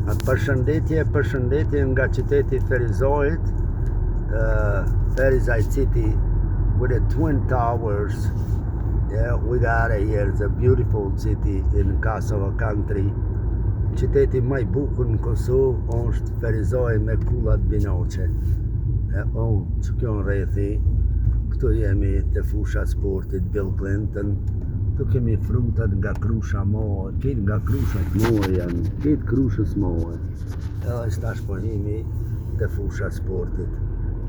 Përshëndetje nga qyteti Ferizajit, Ferizaj City with the Twin Towers. Yeah, we got it here. It's a beautiful city in Kosovo country. Qyteti më I bukur në Kosovë është Ferizaj me kullat binoqe. Që kjo në rrethi, këtu jemi te fusha sportit Bill Clinton. Këtu kemi frutat nga krusha mohe, këtë nga krushat mohe janë, këtë krushës mohe. Edhe tash po himi te fusha sportit.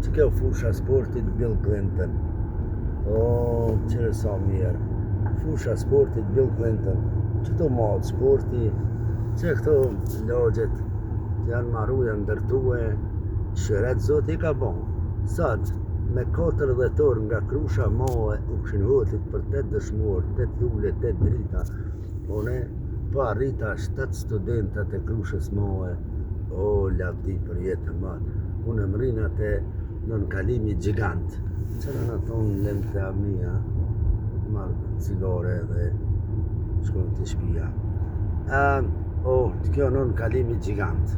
Që kjo fusha sportit Bill Clinton. Qire sa mirë. Fusha sportit Bill Clinton. Qëto modë sporti, që këto logjet janë marru, janë ndërtue, shëret zoti ka bon. Sot, me 4 dhjetor nga krusha mohe u këshin hotit për 8 dëshmor, 8 lule, 8 drita. Une po arrita 7 studentat e krushës mohe. Lavdi për jetë të madhë. Unë më rina te nën kalimi gjigant. Qëra në tonë lëmë të amia, marrë cigare dhe shkojnë të shpia. Kjo nën kalimi gjigant.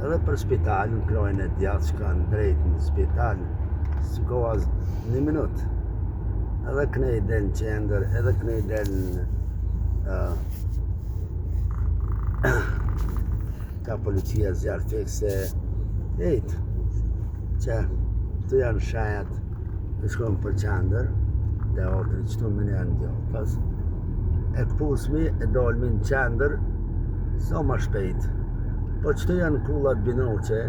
Edhe për spitalin, krojnë e djatë shkanë drejt në spital, s'koha 1 minut. Edhe kënej del në qender, edhe kënej del në ka policia zjarë fikse. Që të janë shajat, të shkojnë për qender, dhe otri qëtu më janë djopas. E këpusmi e dolmi në qender, sa ma shpejt. Po qëtu janë kullat binoqe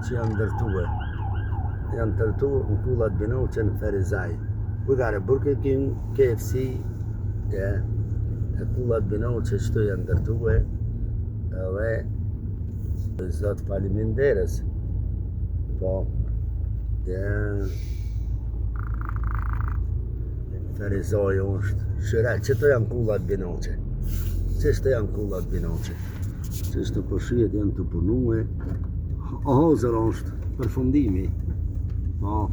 që janë ndërtue. Janë tërtu në kullat binoqe në Ferizaj. We got a Burger King, KFC, e kullat binoqe qëtu janë ndërtue. Edhe zot faleminderes. Po, Ferizaj është shëret, qëto janë kullat binoqe. Qështë janë kullat binoqe. Qështë të përshijet janë të punue. Hozër është përfundimi.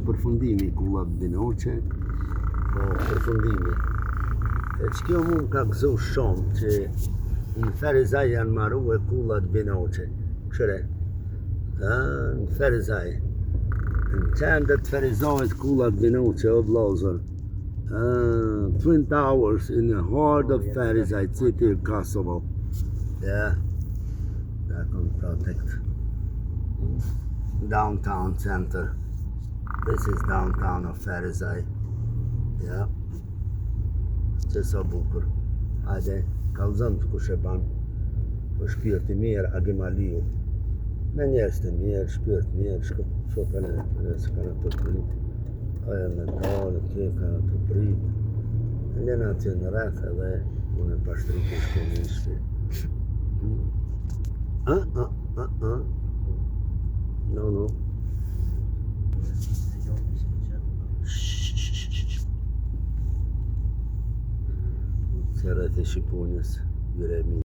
Përfundimi kullat binoqe. Përfundimi. E që kjo mund ka gëzu shumë që në Ferizaj janë marru e kullat binoqe. Këshire. Në Ferizaj. Në qender të Ferizajt kullat binoqe o blazër. Twin Towers in the heart of Ferizaj City, Kosovo. Yeah. That can protect downtown center. This is downtown of Ferizaj. Yeah. Që sa bukur. Hajde, kalzën të kushe ban. Për shpirti mirë, agimaliu. Me njerës të mirë, shpirt mirë, shokën e së kanë të prit. Aja mentalë, tje kanë të prit. Lena të në rreth edhe unë e pashtrit të shkoni në shpirë. No. Së rreth e Shqiponjës, Jeremi.